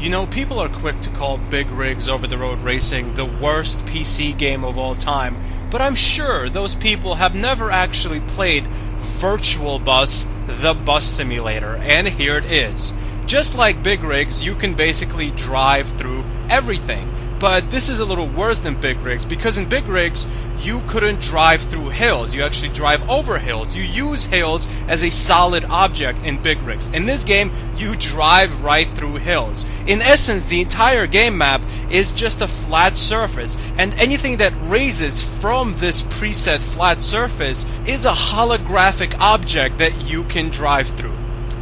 You know, people are quick to call Big Rigs Over-the-Road Racing the worst PC game of all time, but I'm sure those people have never actually played VirtualBus, the bus simulator, and here it is. Just like Big Rigs, you can basically drive through everything. But this is a little worse than Big Rigs, because in Big Rigs, you couldn't drive through hills. You actually drive over hills. You use hills as a solid object in Big Rigs. In this game, you drive right through hills. In essence, the entire game map is just a flat surface, and anything that raises from this preset flat surface is a holographic object that you can drive through.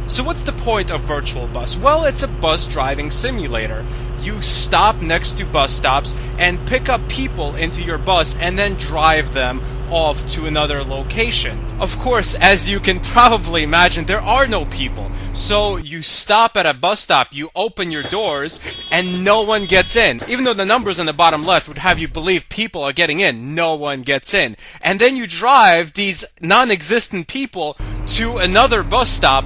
So what's the point of VirtualBus? Well, it's a bus driving simulator. You stop next to bus stops and pick up people into your bus and then drive them off to another location. Of course, as you can probably imagine, there are no people. So you stop at a bus stop, you open your doors, and no one gets in. Even though the numbers on the bottom left would have you believe people are getting in, no one gets in. And then you drive these non-existent people to another bus stop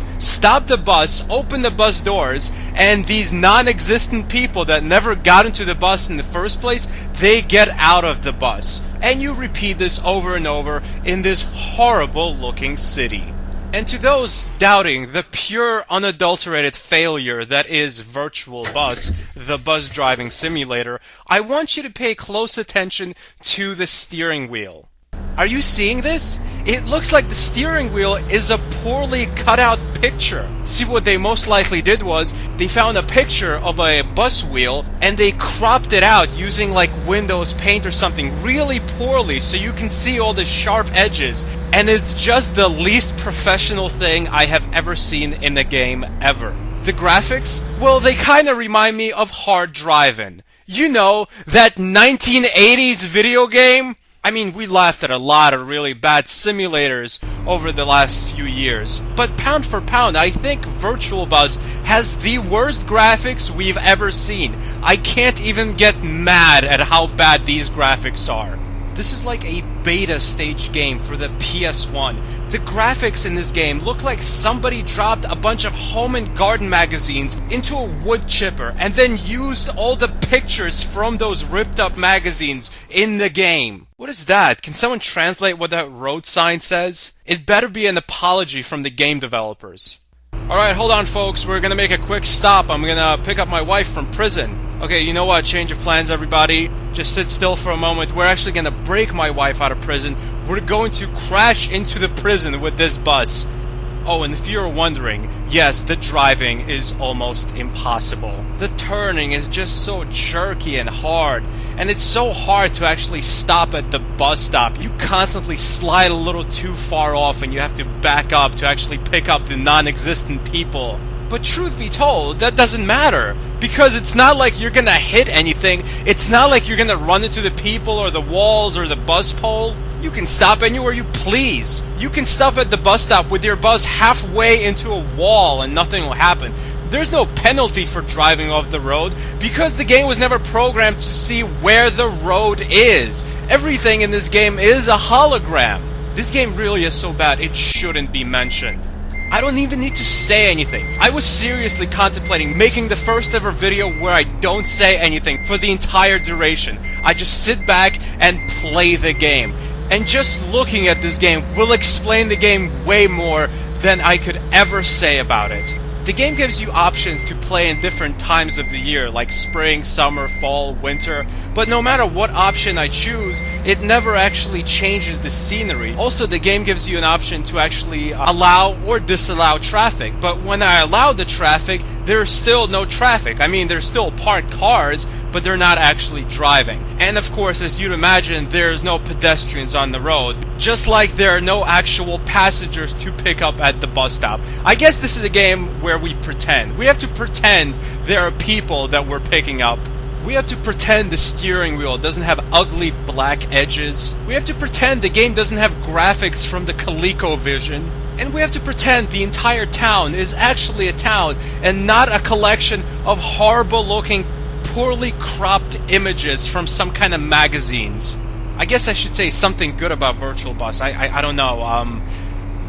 the bus, open the bus doors, and these non-existent people that never got into the bus in the first place, they get out of the bus. And you repeat this over and over in this horrible looking city. And to those doubting the pure unadulterated failure that is VirtualBus, the bus driving simulator, I want you to pay close attention to the steering wheel. Are you seeing this? It looks like the steering wheel is a poorly cut out picture. See, what they most likely did was they found a picture of a bus wheel and they cropped it out using like Windows Paint or something really poorly so you can see all the sharp edges. And it's just the least professional thing I have ever seen in a game ever. The graphics? Well, they kind of remind me of Hard Drivin. You know, that 1980s video game? I mean, we laughed at a lot of really bad simulators over the last few years. But pound for pound, I think VirtualBus has the worst graphics we've ever seen. I can't even get mad at how bad these graphics are. This is like a beta stage game for the PS1. The graphics in this game look like somebody dropped a bunch of home and garden magazines into a wood chipper and then used all the pictures from those ripped up magazines in the game. What is that? Can someone translate what that road sign says? It better be an apology from the game developers. Alright, hold on folks, we're gonna make a quick stop. I'm gonna pick up my wife from prison. Okay, you know what? Change of plans, everybody. Just sit still for a moment. We're actually gonna break my wife out of prison. We're going to crash into the prison with this bus. Oh, and if you're wondering, yes, the driving is almost impossible. The turning is just so jerky and hard. And it's so hard to actually stop at the bus stop. You constantly slide a little too far off and you have to back up to actually pick up the non-existent people. But truth be told, that doesn't matter. Because it's not like you're gonna hit anything. It's not like you're gonna run into the people or the walls or the bus pole. You can stop anywhere you please. You can stop at the bus stop with your bus halfway into a wall and nothing will happen. There's no penalty for driving off the road because the game was never programmed to see where the road is. Everything in this game is a hologram. This game really is so bad it shouldn't be mentioned. I don't even need to say anything. I was seriously contemplating making the first ever video where I don't say anything for the entire duration. I just sit back and play the game. And just looking at this game will explain the game way more than I could ever say about it. The game gives you options to play in different times of the year, like spring, summer, fall, winter, but no matter what option I choose, it never actually changes the scenery. Also, the game gives you an option to actually allow or disallow traffic, but when I allow the traffic, there's still no traffic. I mean, there's still parked cars, but they're not actually driving. And of course, as you'd imagine, there's no pedestrians on the road, just like there are no actual passengers to pick up at the bus stop. I guess this is a game where we pretend. We have to pretend there are people that we're picking up. We have to pretend the steering wheel doesn't have ugly black edges. We have to pretend the game doesn't have graphics from the ColecoVision. And we have to pretend the entire town is actually a town and not a collection of horrible looking, poorly cropped images from some kind of magazines. I guess I should say something good about VirtualBus. I don't know.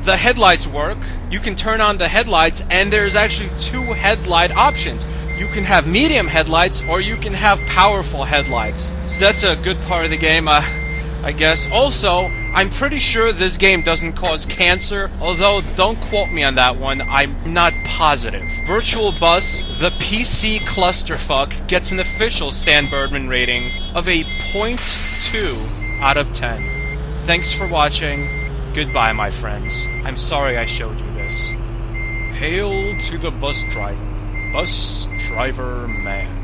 The headlights work. You can turn on the headlights, and there's actually two headlight options. You can have medium headlights, or you can have powerful headlights. So that's a good part of the game, I guess. Also, I'm pretty sure this game doesn't cause cancer, although don't quote me on that one, I'm not positive. VirtualBus, the PC clusterfuck, gets an official stanburdman rating of a 0.2 out of 10. Thanks for watching. Goodbye, my friends. I'm sorry I showed you this. Hail to the bus driver man.